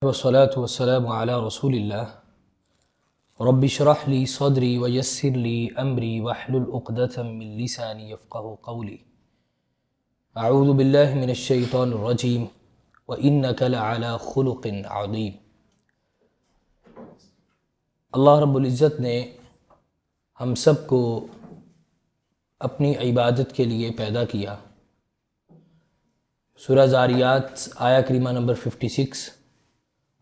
والصلاة والسلام على رسول الله رب اشرح لي صدري ويسر لي أمري واحلل عقدة من لساني يفقه قولي أعوذ بالله من الشيطان الرجيم وإنك لعلى خلق عظيم۔ اللہ رب العزت نے ہم سب کو اپنی عبادت کے لیے پیدا کیا۔ سورہ زاریات آیہ کریمہ نمبر 56،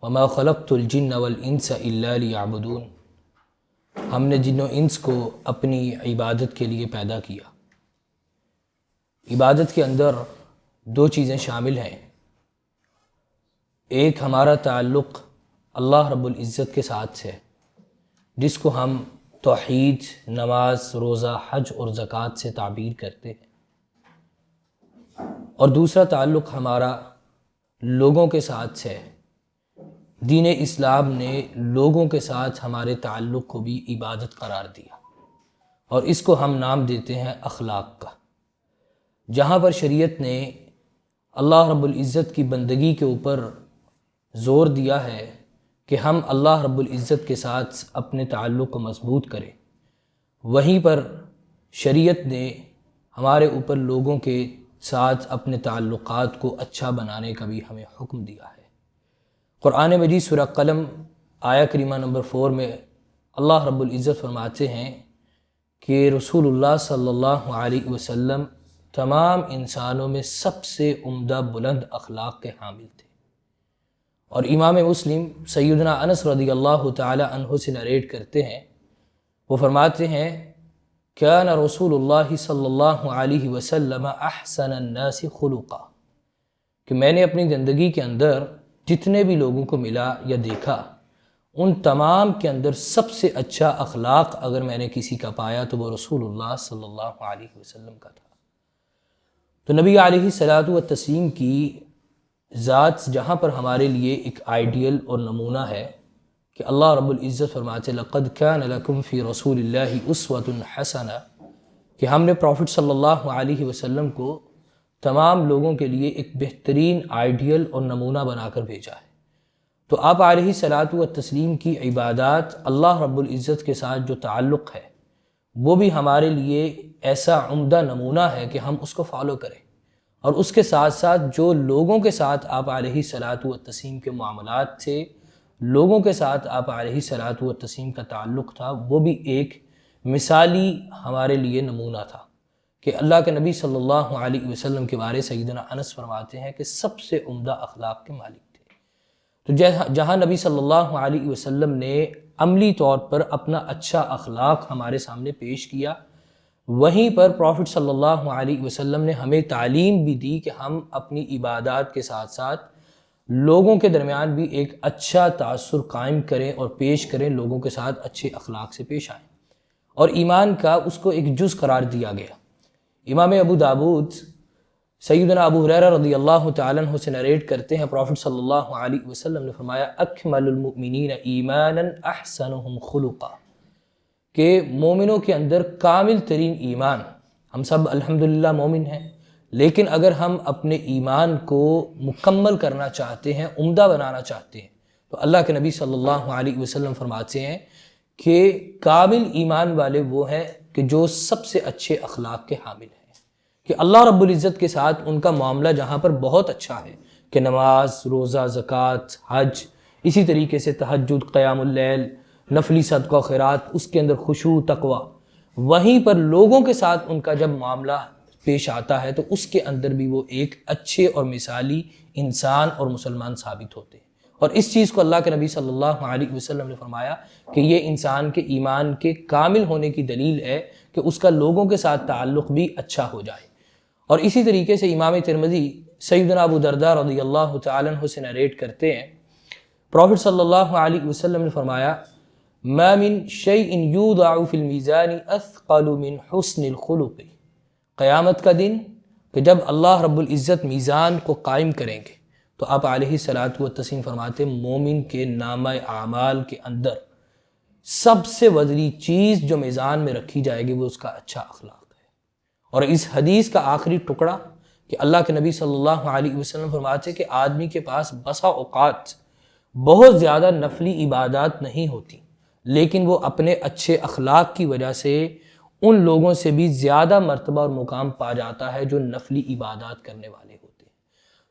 وما خلقت الجن والانس الا لیعبدون، ہم نے جن و انس کو اپنی عبادت کے لیے پیدا کیا۔ عبادت کے اندر دو چیزیں شامل ہیں، ایک ہمارا تعلق اللہ رب العزت کے ساتھ ہے جس کو ہم توحید، نماز، روزہ، حج اور زکوٰۃ سے تعبیر کرتے ہیں، اور دوسرا تعلق ہمارا لوگوں کے ساتھ ہے۔ دین اسلام نے لوگوں کے ساتھ ہمارے تعلق کو بھی عبادت قرار دیا، اور اس کو ہم نام دیتے ہیں اخلاق کا۔ جہاں پر شریعت نے اللہ رب العزت کی بندگی کے اوپر زور دیا ہے کہ ہم اللہ رب العزت کے ساتھ اپنے تعلق کو مضبوط کریں، وہیں پر شریعت نے ہمارے اوپر لوگوں کے ساتھ اپنے تعلقات کو اچھا بنانے کا بھی ہمیں حکم دیا ہے۔ قرآن مجید سورہ قلم آیہ کریمہ نمبر 4 میں اللہ رب العزت فرماتے ہیں کہ رسول اللہ صلی اللہ علیہ وسلم تمام انسانوں میں سب سے عمدہ بلند اخلاق کے حامل تھے۔ اور امام مسلم سیدنا انس رضی اللہ تعالی عنہ سے نریٹ کرتے ہیں، وہ فرماتے ہیں کان رسول اللہ صلی اللہ علیہ وسلم احسن الناس خلقا، کہ میں نے اپنی زندگی کے اندر جتنے بھی لوگوں کو ملا یا دیکھا، ان تمام کے اندر سب سے اچھا اخلاق اگر میں نے کسی کا پایا تو وہ رسول اللہ صلی اللہ علیہ وسلم کا تھا۔ تو نبی علیہ الصلوۃ والتسلیم کی ذات جہاں پر ہمارے لیے ایک آئیڈیل اور نمونہ ہے کہ اللہ رب العزت فرماتے لقد کان لکم فی رسول اللہ اسوۃ حسنہ، کہ ہم نے پروفٹ صلی اللہ علیہ وسلم کو تمام لوگوں کے لیے ایک بہترین آئیڈیل اور نمونہ بنا کر بھیجا ہے۔ تو آپ علیہ الصلوۃ والتسلیم کی عبادات، اللہ رب العزت کے ساتھ جو تعلق ہے، وہ بھی ہمارے لیے ایسا عمدہ نمونہ ہے کہ ہم اس کو فالو کریں، اور اس کے ساتھ ساتھ جو لوگوں کے ساتھ آپ علیہ الصلوۃ والتسلیم کے معاملات تھے، لوگوں کے ساتھ آپ علیہ الصلوۃ والتسلیم کا تعلق تھا، وہ بھی ایک مثالی ہمارے لیے نمونہ تھا کہ اللہ کے نبی صلی اللہ علیہ وسلم کے بارے سیدنا انس فرماتے ہیں کہ سب سے عمدہ اخلاق کے مالک تھے۔ تو جہاں نبی صلی اللہ علیہ وسلم نے عملی طور پر اپنا اچھا اخلاق ہمارے سامنے پیش کیا، وہیں پر پروفٹ صلی اللہ علیہ وسلم نے ہمیں تعلیم بھی دی کہ ہم اپنی عبادات کے ساتھ ساتھ لوگوں کے درمیان بھی ایک اچھا تاثر قائم کریں اور پیش کریں، لوگوں کے ساتھ اچھے اخلاق سے پیش آئیں، اور ایمان کا اس کو ایک جز قرار دیا گیا۔ امام ابو داود سیدنا ابو ہریرہ رضی اللہ تعالیٰ عنہ سے نریٹ کرتے ہیں، پروفٹ صلی اللہ علیہ وسلم نے فرمایا اکمل المؤمنین ایمانا احسنہم خلقا، کہ مومنوں کے اندر کامل ترین ایمان، ہم سب الحمدللہ مومن ہیں، لیکن اگر ہم اپنے ایمان کو مکمل کرنا چاہتے ہیں، عمدہ بنانا چاہتے ہیں، تو اللہ کے نبی صلی اللہ علیہ وسلم فرماتے ہیں کہ کامل ایمان والے وہ ہیں کہ جو سب سے اچھے اخلاق کے حامل ہیں، کہ اللہ رب العزت کے ساتھ ان کا معاملہ جہاں پر بہت اچھا ہے کہ نماز، روزہ، زکوٰۃ، حج، اسی طریقے سے تہجد، قیام اللیل، نفلی صدقہ خیرات، اس کے اندر خشوع، تقوی، وہیں پر لوگوں کے ساتھ ان کا جب معاملہ پیش آتا ہے تو اس کے اندر بھی وہ ایک اچھے اور مثالی انسان اور مسلمان ثابت ہوتے ہیں۔ اور اس چیز کو اللہ کے نبی صلی اللہ علیہ وسلم نے فرمایا کہ یہ انسان کے ایمان کے کامل ہونے کی دلیل ہے کہ اس کا لوگوں کے ساتھ تعلق بھی اچھا ہو جائے۔ اور اسی طریقے سے امام ترمذی سیدنا ابو درداء رضی اللہ تعالیٰ عنہ سے نریٹ کرتے ہیں، پروفٹ صلی اللہ علیہ وسلم نے فرمایا ما من شیء یوضع فی المیزان اثقل من حسن الخلق، قیامت کا دن کہ جب اللہ رب العزت میزان کو قائم کریں گے تو آپ علیہ الصلوۃ والتسلیم فرماتے مومن کے نامہ اعمال کے اندر سب سے وزنی چیز جو میزان میں رکھی جائے گی وہ اس کا اچھا اخلاق ہے۔ اور اس حدیث کا آخری ٹکڑا کہ اللہ کے نبی صلی اللہ علیہ وسلم فرماتے کہ آدمی کے پاس بسا اوقات بہت زیادہ نفلی عبادات نہیں ہوتی، لیکن وہ اپنے اچھے اخلاق کی وجہ سے ان لوگوں سے بھی زیادہ مرتبہ اور مقام پا جاتا ہے جو نفلی عبادات کرنے والے ہوتے ہیں۔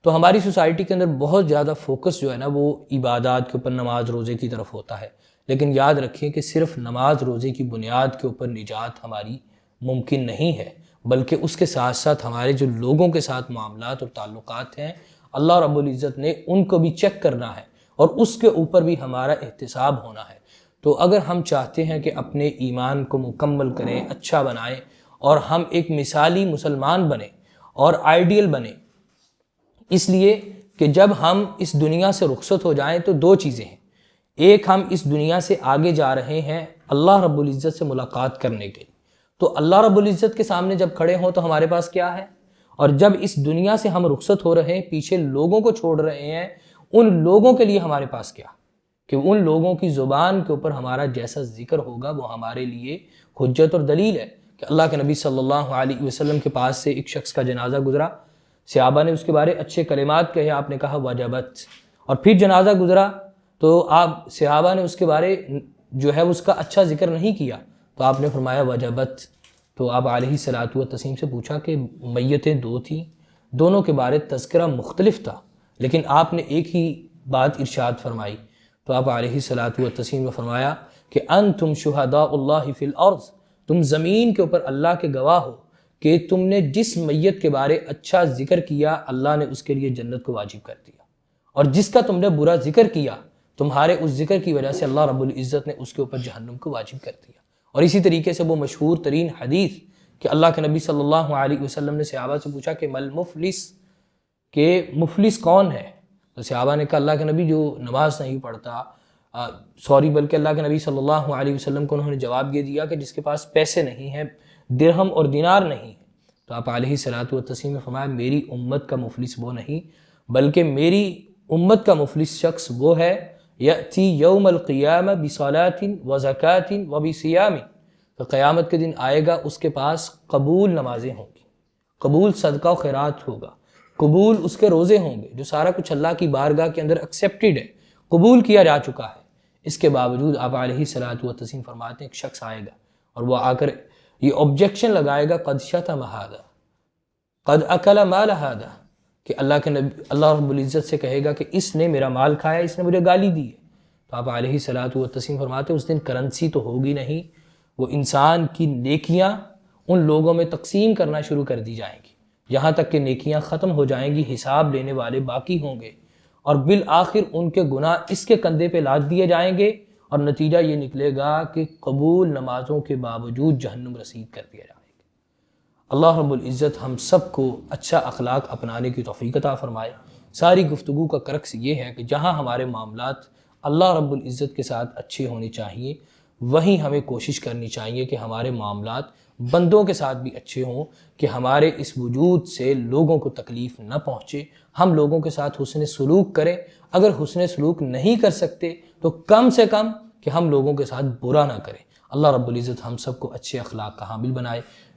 تو ہماری سوسائٹی کے اندر بہت زیادہ فوکس جو ہے نا وہ عبادات کے اوپر، نماز روزے کی طرف ہوتا ہے، لیکن یاد رکھیں کہ صرف نماز روزے کی بنیاد کے اوپر نجات ہماری ممکن نہیں ہے، بلکہ اس کے ساتھ ساتھ ہمارے جو لوگوں کے ساتھ معاملات اور تعلقات ہیں، اللہ رب العزت نے ان کو بھی چیک کرنا ہے اور اس کے اوپر بھی ہمارا احتساب ہونا ہے۔ تو اگر ہم چاہتے ہیں کہ اپنے ایمان کو مکمل کریں، اچھا بنائیں، اور ہم ایک مثالی مسلمان بنیں اور آئیڈیل بنیں، اس لیے کہ جب ہم اس دنیا سے رخصت ہو جائیں تو دو چیزیں ہیں۔ ایک، ہم اس دنیا سے آگے جا رہے ہیں اللہ رب العزت سے ملاقات کرنے کے لیے، تو اللہ رب العزت کے سامنے جب کھڑے ہوں تو ہمارے پاس کیا ہے، اور جب اس دنیا سے ہم رخصت ہو رہے ہیں، پیچھے لوگوں کو چھوڑ رہے ہیں، ان لوگوں کے لیے ہمارے پاس کیا، کہ ان لوگوں کی زبان کے اوپر ہمارا جیسا ذکر ہوگا وہ ہمارے لیے حجت اور دلیل ہے۔ کہ اللہ کے نبی صلی اللہ علیہ وسلم کے پاس سے ایک شخص کا جنازہ گزرا، صحابہ نے اس کے بارے اچھے کلمات کہے، آپ نے کہا وجبت، اور پھر جنازہ گزرا تو آپ صحابہ نے اس کے بارے جو ہے اس کا اچھا ذکر نہیں کیا، تو آپ نے فرمایا وجبت۔ تو آپ علیہ الصلوۃ والتسلیم سے پوچھا کہ میتیں دو تھیں، دونوں کے بارے تذکرہ مختلف تھا، لیکن آپ نے ایک ہی بات ارشاد فرمائی، تو آپ علیہ الصلوۃ والتسلیم نے فرمایا کہ انتم شہداء اللہ فی الارض، تم زمین کے اوپر اللہ کے گواہ ہو کہ تم نے جس میت کے بارے اچھا ذکر کیا اللہ نے اس کے لیے جنت کو واجب کر دیا، اور جس کا تم نے برا ذکر کیا تمہارے اس ذکر کی وجہ سے اللہ رب العزت نے اس کے اوپر جہنم کو واجب کر دیا۔ اور اسی طریقے سے وہ مشہور ترین حدیث کہ اللہ کے نبی صلی اللہ علیہ وسلم نے صحابہ سے پوچھا کہ مل مفلس، کہ مفلس کون ہے؟ تو صحابہ نے کہا اللہ کے نبی جو نماز نہیں پڑھتا، بلکہ اللہ کے نبی صلی اللہ علیہ وسلم کو انہوں نے جواب یہ دیا کہ جس کے پاس پیسے نہیں ہیں، درہم اور دینار نہیں، تو آپ علیہ الصلوۃ والتسلیم نے فرمایا میری امت کا مفلس وہ نہیں، بلکہ میری امت کا مفلس شخص وہ ہے یأتی یوم القیامہ بصلاۃ وزکاۃ وبصیام، تو قیامت کے دن آئے گا اس کے پاس قبول نمازیں ہوں گی، قبول صدقہ و خیرات ہوگا، قبول اس کے روزے ہوں گے، جو سارا کچھ اللہ کی بارگاہ کے اندر ایکسیپٹڈ ہے، قبول کیا جا چکا ہے۔ اس کے باوجود آپ علیہ الصلوۃ والتسلیم فرماتے ہیں ایک شخص آئے گا اور وہ آ کر یہ آبجیکشن لگائے گا قد شتم ھذا قد اکل مال ھذا، کہ اللہ کے نبی اللہ رب العزت سے کہے گا کہ اس نے میرا مال کھایا، اس نے مجھے گالی دی ہے۔ تو آپ علیہ الصلوۃ والتسلیم فرماتے ہیں اس دن کرنسی تو ہوگی نہیں، وہ انسان کی نیکیاں ان لوگوں میں تقسیم کرنا شروع کر دی جائیں گی، یہاں تک کہ نیکیاں ختم ہو جائیں گی، حساب لینے والے باقی ہوں گے، اور بالآخر ان کے گناہ اس کے کندھے پہ لاد دیے جائیں گے، اور نتیجہ یہ نکلے گا کہ قبول نمازوں کے باوجود جہنم رسید کر دیا جائے گا۔ اللہ رب العزت ہم سب کو اچھا اخلاق اپنانے کی توفیق عطا فرمائے۔ ساری گفتگو کا کرکس یہ ہے کہ جہاں ہمارے معاملات اللہ رب العزت کے ساتھ اچھے ہونے چاہیے، وہیں ہمیں کوشش کرنی چاہیے کہ ہمارے معاملات بندوں کے ساتھ بھی اچھے ہوں، کہ ہمارے اس وجود سے لوگوں کو تکلیف نہ پہنچے، ہم لوگوں کے ساتھ حسن سلوک کریں، اگر حسن سلوک نہیں کر سکتے تو کم سے کم کہ ہم لوگوں کے ساتھ برا نہ کریں۔ اللہ رب العزت ہم سب کو اچھے اخلاق کا حامل بنائے۔